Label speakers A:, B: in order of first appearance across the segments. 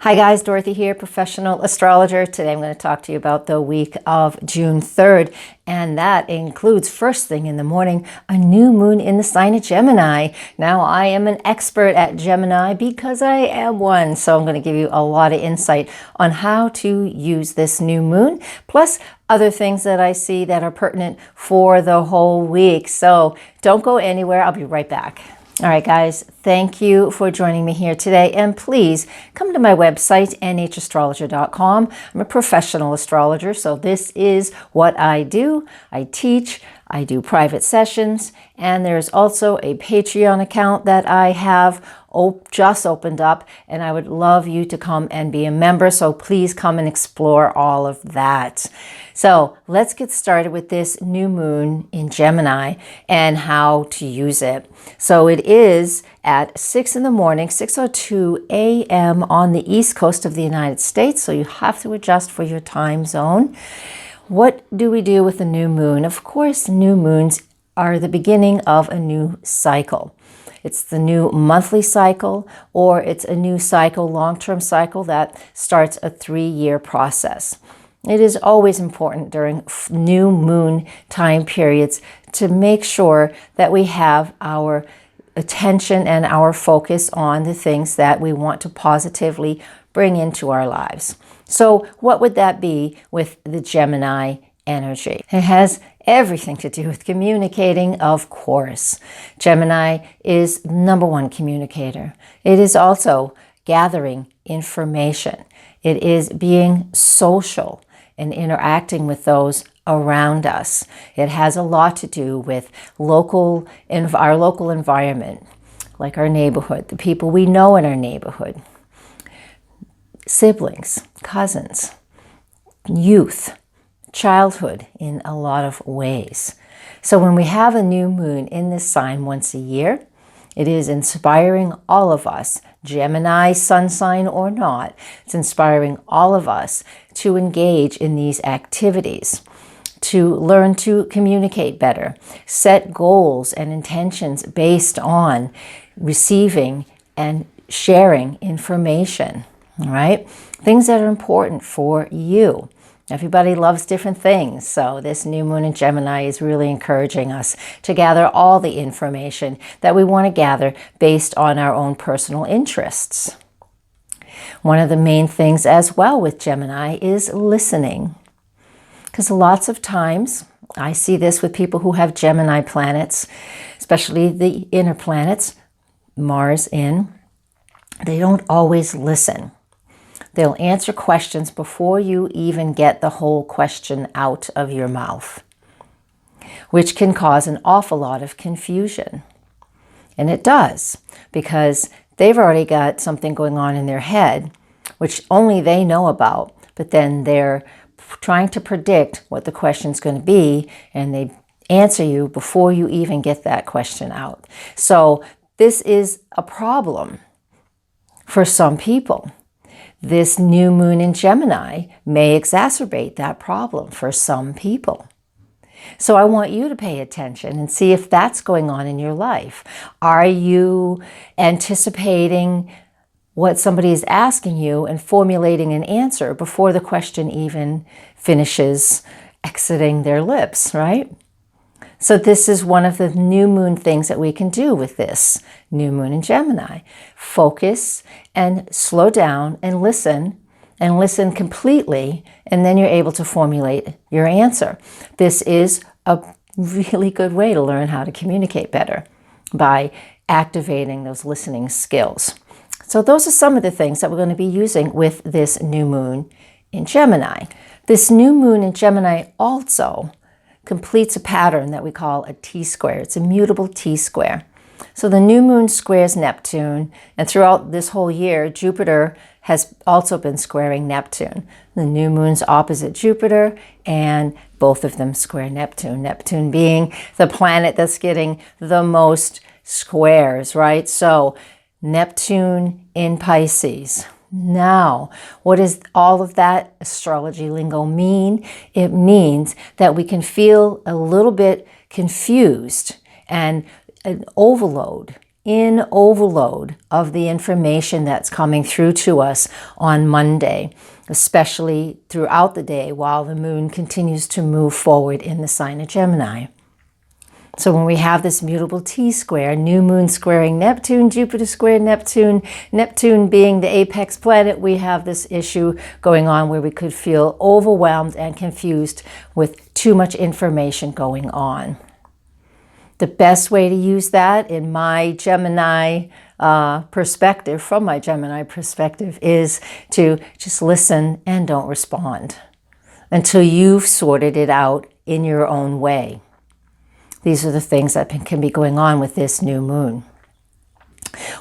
A: Hi guys, Dorothy here, Professional Astrologer. Today I'm going to talk to you about the week of June 3rd, and that includes first thing in the morning, a new moon in the sign of Gemini. Now I am an expert at Gemini because I am one, so I'm going to give you a lot of insight on how to use this new moon, plus other things that I see that are pertinent for the whole week. So don't go anywhere. I'll be right back. All right, guys, thank you for joining me here today. And please come to my website, nhastrologer.com. I'm a professional astrologer, so this is what I do. I teach, I do private sessions, and there's also a Patreon account that I have just opened up, and I would love you to come and be a member. So please come and explore all of that. So let's get started with this new moon in Gemini and how to use it. So it is at 6 in the morning, 6:02 a.m. on the East Coast of the United States. So you have to adjust for your time zone. What do we do with the new moon? Of course, new moons are the beginning of a new cycle. It's the new monthly cycle, or it's a new cycle, long-term cycle that starts a 3-year process. It is always important during new moon time periods to make sure that we have our attention and our focus on the things that we want to positively bring into our lives. So what would that be with the Gemini energy? It has everything to do with communicating, of course. Gemini is #1 communicator. It is also gathering information. It is being social and interacting with those around us. It has a lot to do with our local environment, like our neighborhood, the people we know in our neighborhood, siblings, cousins, youth, childhood in a lot of ways. So when we have a new moon in this sign once a year, it is inspiring all of us, Gemini sun sign or not, it's inspiring all of us to engage in these activities, to learn to communicate better, set goals and intentions based on receiving and sharing information, all right? Things that are important for you. Everybody loves different things, so this new moon in Gemini is really encouraging us to gather all the information that we want to gather based on our own personal interests. One of the main things as well with Gemini is listening, because lots of times I see this with people who have Gemini planets, especially the inner planets, Mars in, they don't always listen. They'll answer questions before you even get the whole question out of your mouth, which can cause an awful lot of confusion. And it does, because they've already got something going on in their head, which only they know about, but then they're trying to predict what the question's going to be, and they answer you before you even get that question out. So this is a problem for some people. This new moon in Gemini may exacerbate that problem for some people. So I want you to pay attention and see if that's going on in your life. Are you anticipating what somebody is asking you and formulating an answer before the question even finishes exiting their lips, right? So this is one of the new moon things that we can do with this new moon in Gemini. Focus and slow down and listen completely, and then you're able to formulate your answer. This is a really good way to learn how to communicate better by activating those listening skills. So those are some of the things that we're going to be using with this new moon in Gemini. This new moon in Gemini also completes a pattern that we call a T-square. It's a mutable T-square. So the new moon squares Neptune, and throughout this whole year, Jupiter has also been squaring Neptune. The new moon's opposite Jupiter, and both of them square Neptune. Neptune being the planet that's getting the most squares, right? So Neptune in Pisces. Now, what does all of that astrology lingo mean? It means that we can feel a little bit confused and an overload in overload of the information that's coming through to us on Monday, especially throughout the day while the moon continues to move forward in the sign of Gemini. So when we have this mutable T-square, new moon squaring Neptune, Jupiter squared Neptune, Neptune being the apex planet, we have this issue going on where we could feel overwhelmed and confused with too much information going on. The best way to use that in my Gemini perspective, from my Gemini perspective, is to just listen and don't respond until you've sorted it out in your own way. These are the things that can be going on with this new moon.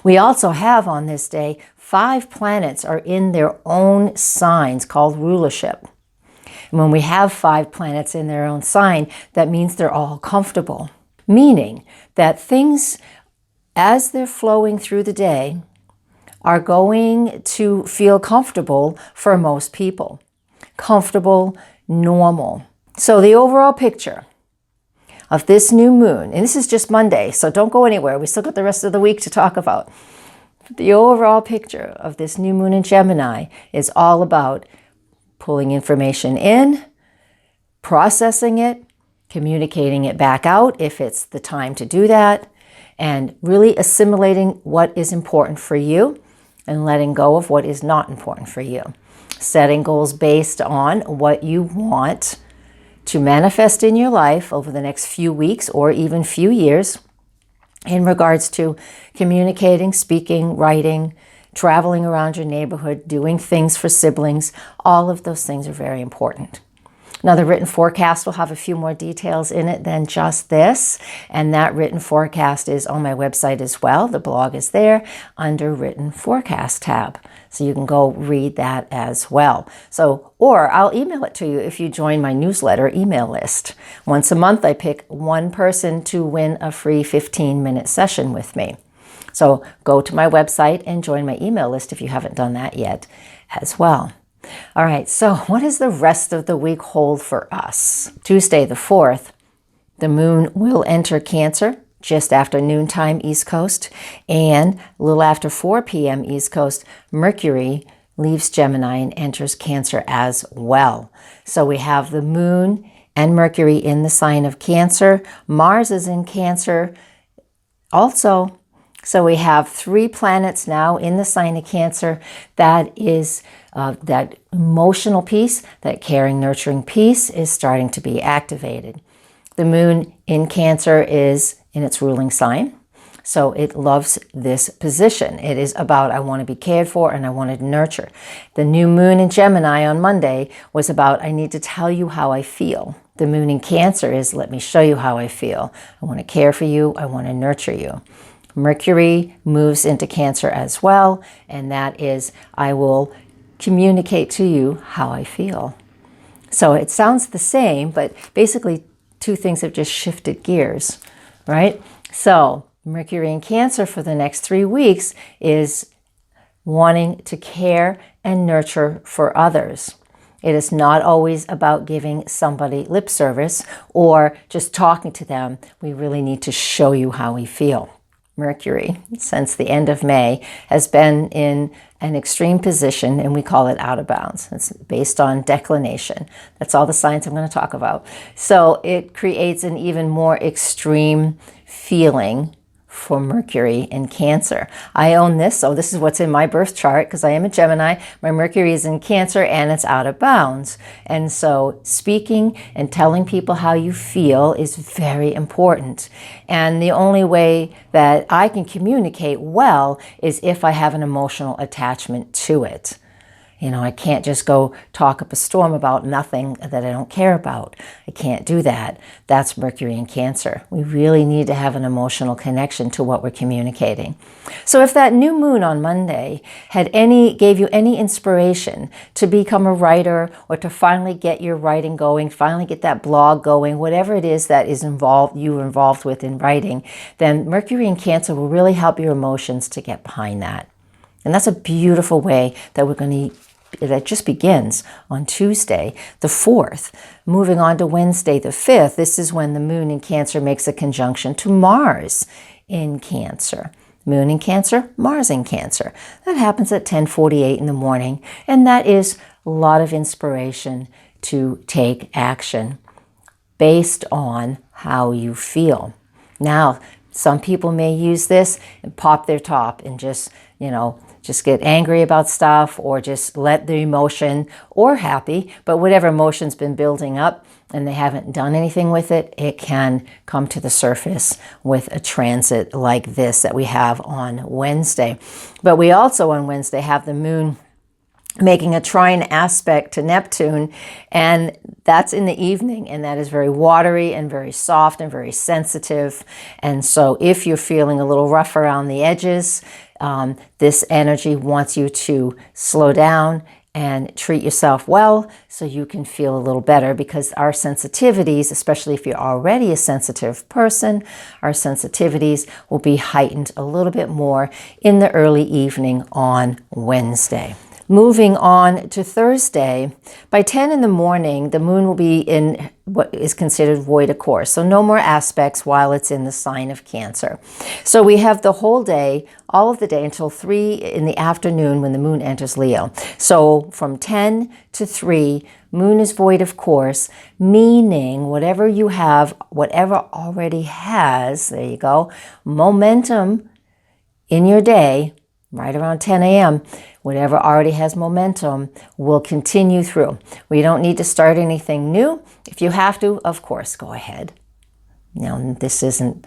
A: We also have on this day, 5 planets are in their own signs called rulership. And when we have 5 planets in their own sign, that means they're all comfortable. Meaning that things, as they're flowing through the day, are going to feel comfortable for most people. Comfortable, normal. So the overall picture of this new moon, and this is just Monday, so don't go anywhere. We still got the rest of the week to talk about. The overall picture of this new moon in Gemini is all about pulling information in, processing it, communicating it back out if it's the time to do that, and really assimilating what is important for you and letting go of what is not important for you. Setting goals based on what you want to manifest in your life over the next few weeks or even few years in regards to communicating, speaking, writing, traveling around your neighborhood, doing things for siblings. All of those things are very important. Now, the written forecast will have a few more details in it than just this, and that written forecast is on my website as well. The blog is there under written forecast tab, so you can go read that as well. Or I'll email it to you if you join my newsletter email list. Once a month, I pick one person to win a free 15-minute session with me. So go to my website and join my email list if you haven't done that yet as well. All right, so what does the rest of the week hold for us? Tuesday the 4th, the moon will enter Cancer just after noontime East Coast, and a little after 4 p.m. East Coast, Mercury leaves Gemini and enters Cancer as well. So we have the moon and Mercury in the sign of Cancer. Mars is in Cancer also. So we have 3 planets now in the sign of Cancer. That is that emotional piece, that caring, nurturing piece is starting to be activated. The moon in Cancer is in its ruling sign. So it loves this position. It is about, I want to be cared for and I want to nurture. The new moon in Gemini on Monday was about, I need to tell you how I feel. The moon in Cancer is, let me show you how I feel. I want to care for you. I want to nurture you. Mercury moves into Cancer as well, and that is, I will communicate to you how I feel. So it sounds the same, but basically 2 things have just shifted gears, right? So Mercury in Cancer for the next 3 weeks is wanting to care and nurture for others. It is not always about giving somebody lip service or just talking to them. We really need to show you how we feel. Mercury, since the end of May, has been in an extreme position, and we call it out of bounds. It's based on declination. That's all the signs I'm going to talk about. So it creates an even more extreme feeling for Mercury in Cancer. I own this, so this is what's in my birth chart because I am a Gemini. My Mercury is in Cancer and it's out of bounds. And so speaking and telling people how you feel is very important. And the only way that I can communicate well is if I have an emotional attachment to it. You know, I can't just go talk up a storm about nothing that I don't care about. I can't do that. That's Mercury in Cancer. We really need to have an emotional connection to what we're communicating. So if that new moon on Monday gave you any inspiration to become a writer or to finally get your writing going, finally get that blog going, whatever it is that is you're involved with in writing, then Mercury in Cancer will really help your emotions to get behind that. And that's a beautiful way that that just begins on Tuesday, the 4th. Moving on to Wednesday, the 5th, this is when the moon in Cancer makes a conjunction to Mars in Cancer. Moon in Cancer, Mars in Cancer. That happens at 10:48 in the morning, and that is a lot of inspiration to take action based on how you feel. Now, some people may use this and pop their top and just get angry about stuff, or just let the emotion, or happy, but whatever emotion's been building up and they haven't done anything with it, it can come to the surface with a transit like this that we have on Wednesday. But we also on Wednesday have the moon making a trine aspect to Neptune, and that's in the evening, and that is very watery and very soft and very sensitive. And so if you're feeling a little rough around the edges, this energy wants you to slow down and treat yourself well so you can feel a little better, because our sensitivities, especially if you're already a sensitive person, our sensitivities will be heightened a little bit more in the early evening on Wednesday. Moving on to Thursday, by 10 in the morning, the moon will be in what is considered void of course. So no more aspects while it's in the sign of Cancer. So we have the whole day, all of the day until 3 in the afternoon when the moon enters Leo. So from 10 to 3, moon is void of course, meaning whatever you have, whatever already has, there you go, momentum in your day, right around 10 a.m., whatever already has momentum will continue through. We don't need to start anything new. If you have to, of course, go ahead. Now, this isn't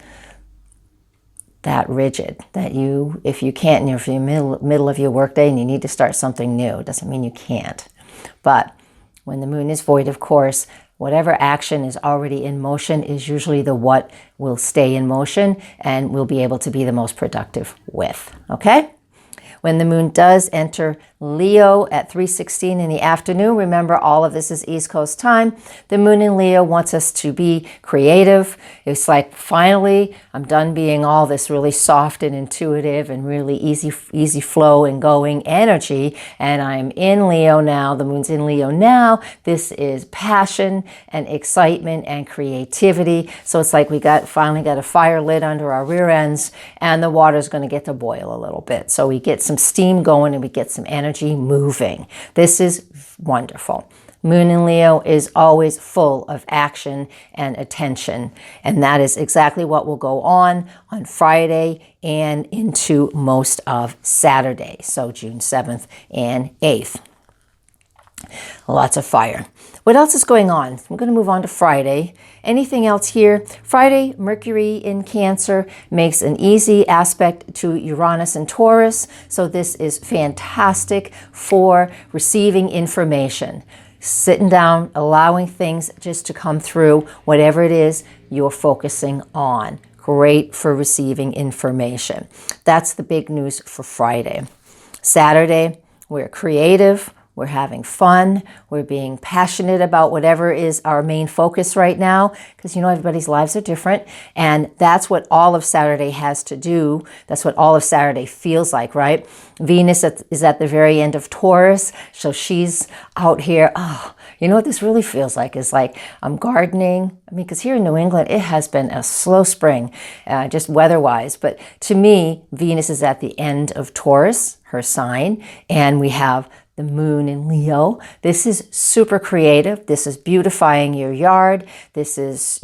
A: that rigid that if you can't, if you're in the middle of your workday and you need to start something new, it doesn't mean you can't. But when the moon is void of course, whatever action is already in motion is usually the what will stay in motion and will be able to be the most productive with, okay? When the moon does enter Leo at 3:16 in the afternoon, remember all of this is East Coast time. The moon in Leo wants us to be creative. It's like, finally, I'm done being all this really soft and intuitive and really easy flow and going energy. And I'm in Leo now. The moon's in Leo now. This is passion and excitement and creativity. So it's like we finally got a fire lit under our rear ends, and the water's going to get to boil a little bit. So we get some steam going and we get some energy moving. This is wonderful. Moon in Leo is always full of action and attention, and that is exactly what will go on Friday and into most of Saturday, so June 7th and 8th. Lots of fire. What else is going on? We're going to move on to Friday. Anything else here? Friday, Mercury in Cancer makes an easy aspect to Uranus and Taurus. So this is fantastic for receiving information. Sitting down, allowing things just to come through, whatever it is you're focusing on. Great for receiving information. That's the big news for Friday. Saturday, we're creative. We're having fun. We're being passionate about whatever is our main focus right now, because everybody's lives are different. And that's what all of Saturday has to do. That's what all of Saturday feels like, right? Venus is at the very end of Taurus. So she's out here. Oh, you know what this really feels like? Is like I'm gardening. Because here in New England, it has been a slow spring, just weather-wise. But to me, Venus is at the end of Taurus, her sign, and we have the moon in Leo. This is super creative. This is beautifying your yard. This is,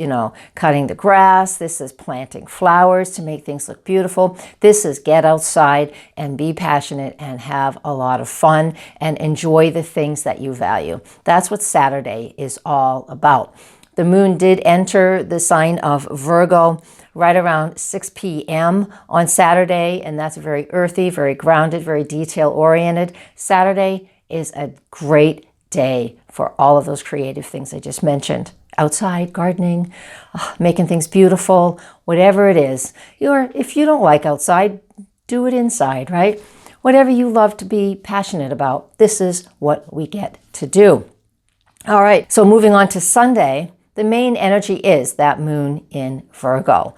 A: cutting the grass. This is planting flowers to make things look beautiful. This is get outside and be passionate and have a lot of fun and enjoy the things that you value. That's what Saturday is all about. The moon did enter the sign of Virgo right around 6 p.m. on Saturday, and that's very earthy, very grounded, very detail-oriented. Saturday is a great day for all of those creative things I just mentioned. Outside, gardening, making things beautiful, whatever it is. If you don't like outside, do it inside, right? Whatever you love to be passionate about, this is what we get to do. All right, so moving on to Sunday, the main energy is that moon in Virgo.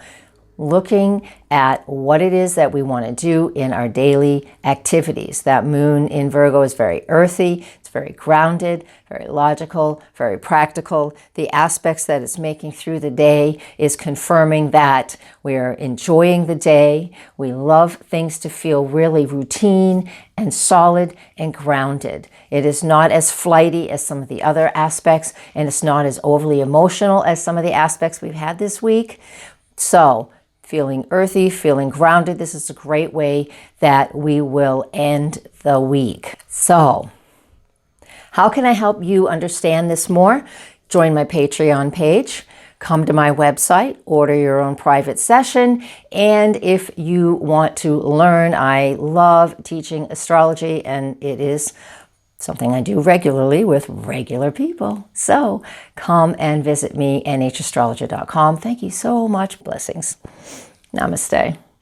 A: looking at what it is that we want to do in our daily activities. That moon in Virgo is very earthy, it's very grounded, very logical, very practical. The aspects that it's making through the day is confirming that we're enjoying the day. We love things to feel really routine and solid and grounded. It is not as flighty as some of the other aspects, and it's not as overly emotional as some of the aspects we've had this week. So, feeling earthy, feeling grounded, this is a great way that we will end the week. So, how can I help you understand this more? Join my Patreon page, come to my website, order your own private session, and if you want to learn, I love teaching astrology, and it is something I do regularly with regular people. So come and visit me, nhastrologer.com. Thank you so much. Blessings. Namaste.